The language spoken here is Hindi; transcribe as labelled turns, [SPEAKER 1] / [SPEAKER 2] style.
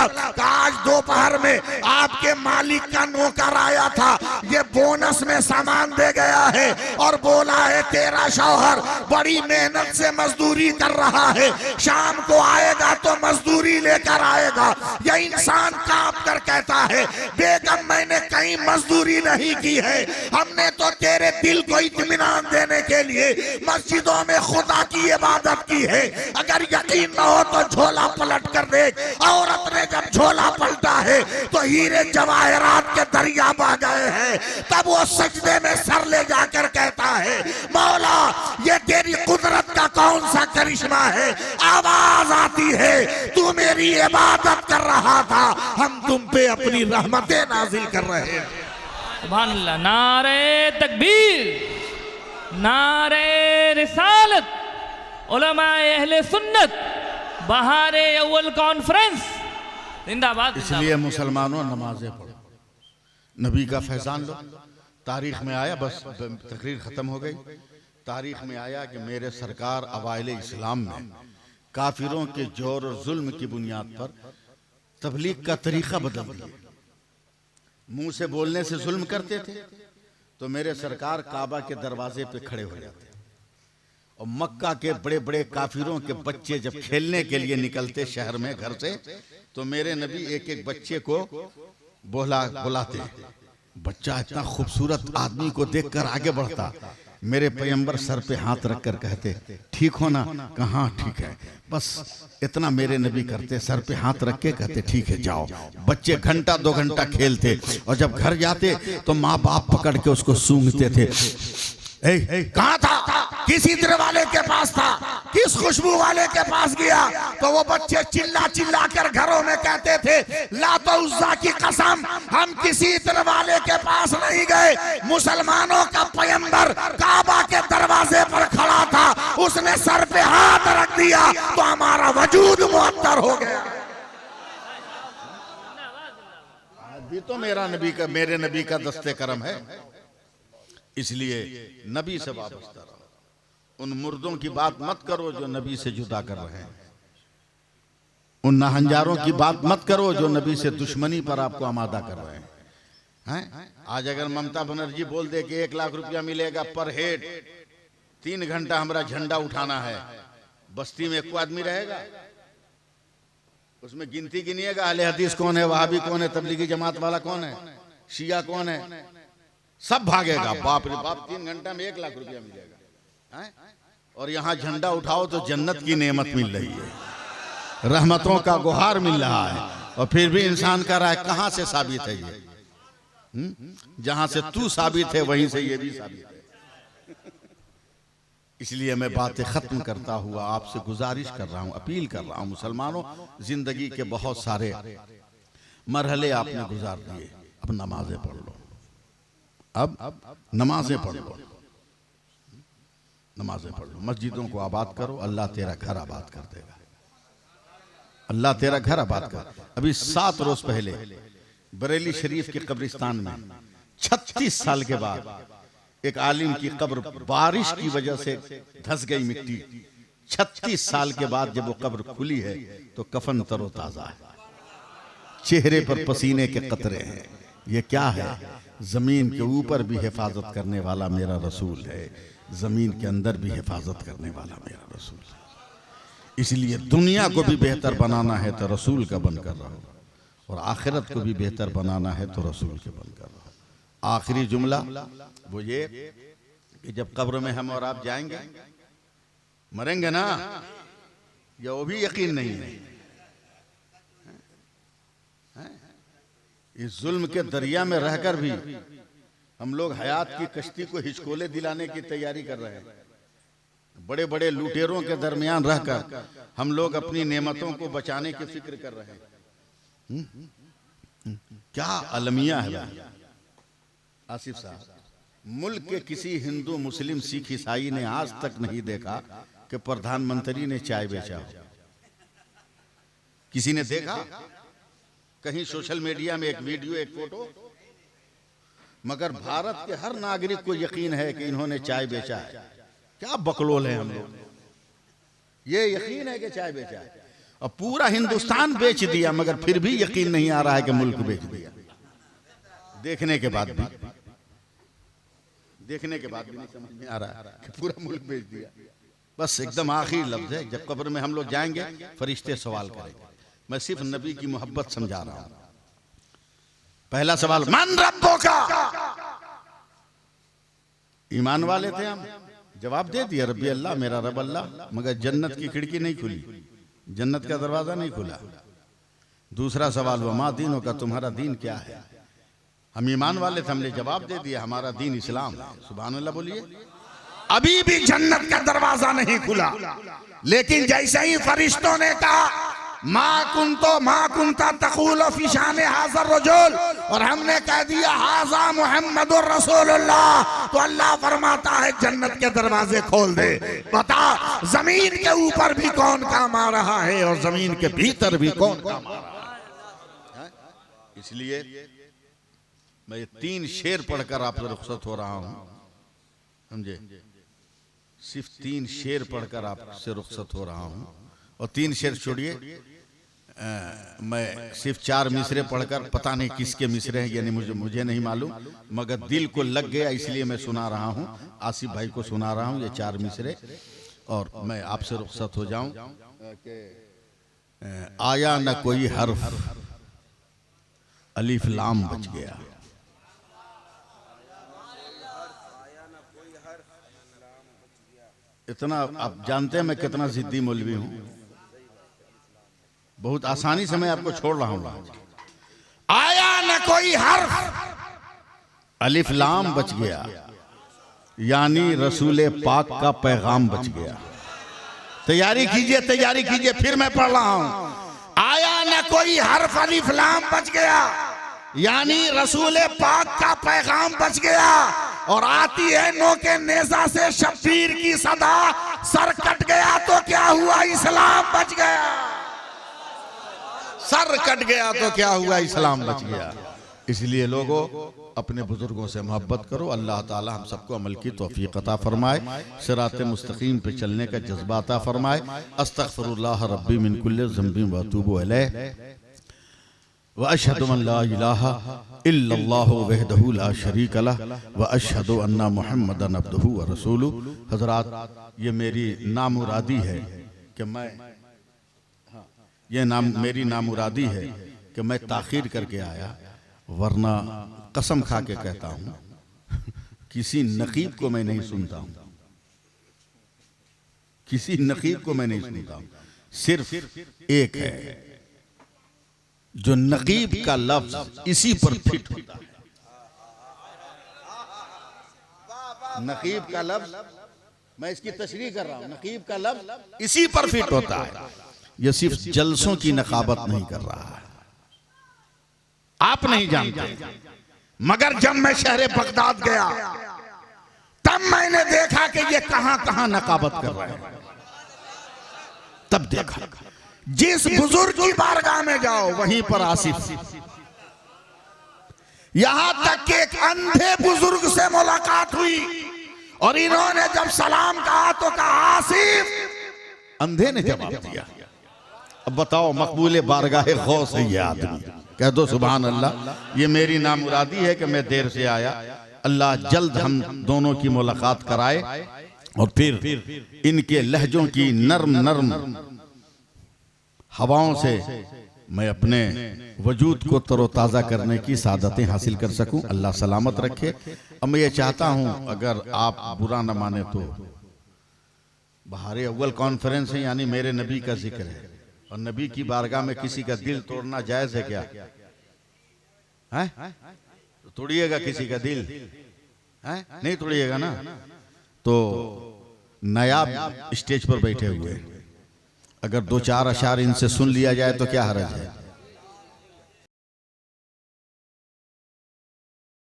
[SPEAKER 1] मतलब आज दोपहर में आपके मालिक का नौकर आया था, ये बोनस में सामान दे गया है और बोला है तेरा शौहर बड़ी मेहनत से मजदूरी कर रहा है, शाम को आएगा तो मजदूरी लेकर आएगा। ये इंसान कांप कर कहता है बेगम मैंने कहीं मजदूरी नहीं की है, हमने तो तेरे दिल को इत्मीनान देने के लिए मस्जिदों में खुदा की इबादत की है। अगर यकीन न हो तो झोला पलट कर देख। औरत ने जब झोला पलटा है तो हीरे जवाहरात के दरिया बह गए हैं। तब वो सजदे में सर ले जाकर कहता है मौला ये तेरी कुदरत का कौन सा करिश्मा है, आवाज आती है तू मेरी इबादत कर रहा था, हम तुम पे अपनी रहमतें नाजिल कर रहे हैं।
[SPEAKER 2] सुभान अल्लाह। नारे तकबीर, नारे रिसालत, उलमाए अहले सुन्नत, बहारे अव्वल कॉन्फ्रेंस जिंदाबाद।
[SPEAKER 3] इसलिए मुसलमानों नमाजें पढ़ो, नबी का फैजान लो। तारीख में आया, बस तकरीर खत्म हो गई, तारीख में आया कि मेरे सरकार अवाइल इस्लाम में काफिरों के जोर और जुल्म की बुनियाद पर तबलीग का तरीका बदल दिया। मुंह से बोलने से जुल्म करते थे तो मेरे सरकार काबा के दरवाजे पे खड़े हो जाते, और मक्का के बड़े बड़े काफिरों के बच्चे जब खेलने के लिए निकलते शहर में घर से, तो मेरे नबी एक एक बच्चे को बुलाते। बच्चा इतना खूबसूरत आदमी को देखकर आगे बढ़ता, मेरे पैगंबर सर पे हाथ रखकर कहते ठीक हो ना, कहाँ ठीक है, बस इतना मेरे नबी करते, सर पे हाथ रख के कहते ठीक है जाओ। बच्चे घंटा 2 घंटा खेलते, और जब घर जाते तो माँ बाप पकड़ के उसको सूंघते थे।
[SPEAKER 1] कहाँ था, किस इत्र वाले के पास था, किस खुशबू वाले के पास गया? तो वो बच्चे चिल्ला चिल्ला कर घरों में कहते थे लात उज़्ज़ा की कसम हम किसी इत्र वाले के पास नहीं गए, मुसलमानों का पैगंबर काबा के दरवाजे पर खड़ा था, उसने सर पे हाथ रख दिया तो हमारा वजूद मुअत्तर हो गया।
[SPEAKER 3] अभी तो मेरे नबी का दस्ते करम है। इसलिए नबी से वाबस्ता रहो, उन मुर्दों की बात मत करो जो नबी से जुदा कर रहे हैं, उन नहंजारों की बात मत करो जो नबी से दुश्मनी पर आपको आमादा कर रहे हैं। आज अगर ममता बनर्जी बोल दे कि 1 लाख रुपया मिलेगा पर हेड, 3 घंटा हमारा झंडा उठाना है, बस्ती में 1 आदमी रहेगा, उसमें गिनती गिनिएगा अहले हदीस कौन है, वहाबी कौन है, तबलीगी जमात वाला कौन है, शिया कौन है, सब भागेगा। बाप रे बाप, 3 घंटा में 1 लाख रुपया मिलेगा है? और यहाँ झंडा उठाओ तो जन्नत की नेमत मिल रही है, रहमतों का गुहार मिल रहा है, और फिर भी इंसान कह रहा है कहां से साबित है ये? जहां से तू साबित है वहीं से ये भी साबित है। इसलिए मैं बातें खत्म करता हुआ आपसे गुजारिश कर रहा हूं, अपील कर रहा हूं, मुसलमानों जिंदगी के बहुत सारे मरहले आपने गुजार दिए, अब नमाजें पढ़ लो, अब नमाजें पढ़ लो, नमाजें पढ़ लो, मस्जिदों को आबाद करो, अल्लाह तेरा घर आबाद कर देगा, अल्लाह तेरा घर आबाद कर। अभी 7 रोज पहले बरेली शरीफ के कब्रिस्तान में 36 साल के बाद एक आलिम की कब्र बारिश की वजह से धंस गई मिट्टी। 36 साल के बाद जब वो कब्र खुली है तो कफन तरोताजा है, चेहरे पर पसीने के कतरे हैं। ये क्या है? जमीन के ऊपर भी हिफाजत करने वाला मेरा रसूल है, जमीन के अंदर भी हिफाजत करने वाला मेरा रसूल है। इसलिए दुनिया को भी बेहतर बनाना है तो रसूल का बनकर रहो, और आखिरत को भी बेहतर बनाना है तो रसूल के बनकर रहो। आखिरी जुमला वो ये कि जब कब्र में हम और आप जाएंगे, मरेंगे ना, या वो भी यकीन नहीं है। इस जुल्म के दरिया में रहकर भी हम लोग हयात की कश्ती को हिचकोले दिलाने की तैयारी कर रहे हैं। बड़े बड़े लुटेरों के दरमियान रहकर हम लोग अपनी नेमतों को बचाने की फिक्र कर रहे हैं। क्या अलमिया है भाई। आसिफ साहब, मुल्क के किसी हिंदू, मुस्लिम, सिख, ईसाई ने आज तक नहीं देखा कि प्रधानमंत्री ने चाय बेचा हो। किसी ने देखा? कहीं सोशल मीडिया में एक वीडियो, एक फोटो? मगर भारत के हर नागरिक को यकीन है कि इन्होंने चाय बेचा है। क्या बकलोल है हम लोग, ये यकीन है कि चाय बेचा है। और पूरा हिंदुस्तान बेच दिया, मगर फिर भी यकीन नहीं आ रहा है कि मुल्क बेच दिया। देखने के बाद भी नहीं समझ में आ रहा है कि पूरा मुल्क बेच दिया। बस एकदम आखिरी लफ्ज है, जब कब्र में हम लोग जाएंगे फरिश्ते सवाल करेंगे। मैं सिर्फ नबी की मोहब्बत समझा रहा हूं। पहला सवाल, मन रब्बो का, ईमान वाले थे हम, जवाब दे दिया रब्बी अल्लाह, मेरा रब अल्लाह, मगर जन्नत की खिड़की नहीं खुली, जन्नत का दरवाजा नहीं खुला। दूसरा सवाल, वमा दीनों का, तुम्हारा दीन क्या है? हम ईमान वाले थे, हमने जवाब दे दिया हमारा दीन इस्लाम है। सुभान अल्लाह बोलिए।
[SPEAKER 1] अभी भी जन्नत का दरवाजा नहीं खुला, लेकिन जैसे ही फरिश्तों ने कहा मा कुंता तक़ूलु फी शान हाज़र रजुल, और हमने कह दिया हाज़ा मुहम्मदुर रसूलुल्लाह, तो अल्लाह फरमाता है जन्नत के दरवाजे खोल दे। बता, जमीन के ऊपर भी कौन काम आ रहा है और जमीन के भीतर भी कौन काम आ रहा है?
[SPEAKER 3] इसलिए मैं 3 शेर पढ़कर आपसे रुखसत हो रहा हूं, समझे? सिर्फ 3 शेर पढ़कर आपसे रुखसत हो रहा हूं। और 3 शेर छोड़िए, मैं सिर्फ 4 मिसरे पढ़कर, पता नहीं किसके मिसरे हैं, यानी मुझे नहीं मालूम, मगर दिल को लग गया इसलिए मैं सुना रहा हूं। आसिफ भाई को सुना रहा हूं ये 4 मिसरे, और मैं आपसे रुखसत हो जाऊं। आया न कोई हर्फ, अलिफ लाम बच गया। इतना आप जानते हैं मैं कितना जिद्दी मौलवी हूं। बहुत आसानी से मैं आपको छोड़ रहा हूं।
[SPEAKER 1] आया न कोई हर्फ,
[SPEAKER 3] अलिफ लाम बच गया, यानी रसूल पाक का पैगाम बच गया। तैयारी कीजिए, फिर मैं पढ़ रहा हूं।
[SPEAKER 1] आया न कोई हर्फ, अलिफ लाम बच गया, यानी रसूल पाक का पैगाम बच गया। और आती है नो के नेजा से शब्बीर की सदा, सर कट गया तो क्या हुआ, इस्लाम बच गया।
[SPEAKER 3] सर कट गया तो क्या हुआ, इस्लाम बच गया। इसलिए लोगों, अपने बुजुर्गों से मोहब्बत करो। अल्लाह ताला हम सबको अमल की तौफीक अता फरमाए, सिरात मुस्तकीम पे चलने का जज्बा अता फरमाए। अस्तगफिरुल्लाह रब्बी मिन कुल्लि ज़ंबिन व अतूबु अलैह व अशहदु अन ला इलाहा इल्लल्लाहु वहदहु ला शरीक लह व अशहदु अन्ना मुहम्मदन अब्दुहु व रसूलुहु। हज़रात, ये मेरी नामुरादी है कि मेरी नामुरादी है कि मैं ताखीर करके आया, वरना कसम खा के कहता हूं किसी नकीब को मैं नहीं सुनता हूं, किसी नकीब को मैं नहीं सुनता हूं। सिर्फ एक है जो नकीब का लफ्ज इसी पर फिट होता है। नकीब का लफ्ज, मैं इसकी तशरीह कर रहा हूं, नकीब का लफ्ज इसी पर फिट होता है। यह सिर्फ जलसों की नकाबत नहीं कर रहा है, आप नहीं जानते।
[SPEAKER 1] मगर जब मैं शहरे बगदाद गया, तब मैंने देखा कि ये कहां कहां
[SPEAKER 3] नकाबत कर रहे हैं। तब देखा
[SPEAKER 1] जिस बुजुर्ग की बारगाह में जाओ वहीं पर आसिफ, यहां तक कि एक अंधे बुजुर्ग से मुलाकात हुई और इन्होंने जब सलाम कहा तो कहा आसिफ,
[SPEAKER 3] अंधे ने जवाब दिया। अब बताओ, मकबूल बारगाह गौस है ये आदमी, कह दो सुभान अल्लाह। ये मेरी नामुरादी है कि मैं देर से आया। अल्लाह जल्द हम दोनों की मुलाकात कराए और फिर इनके लहजों की नर्म नर्म हवाओं से मैं अपने वजूद को तरोताज़ा करने की सादतें हासिल कर सकूं। अल्लाह सलामत रखे। अब मैं ये चाहता हूं, अगर आप बुरा न माने तो, बहार अव्वल कॉन्फ्रेंस है, यानी मेरे नबी का जिक्र है, और नबी की बारगाह में किसी का दिल तोड़ना जायज है क्या? है? तो तोड़िएगा किसी का दिल, है? नहीं तोड़िएगा ना। तो नायाब स्टेज पर बैठे हुए, अगर 2-4 अशार इनसे सुन लिया जाए तो क्या हर्ज है?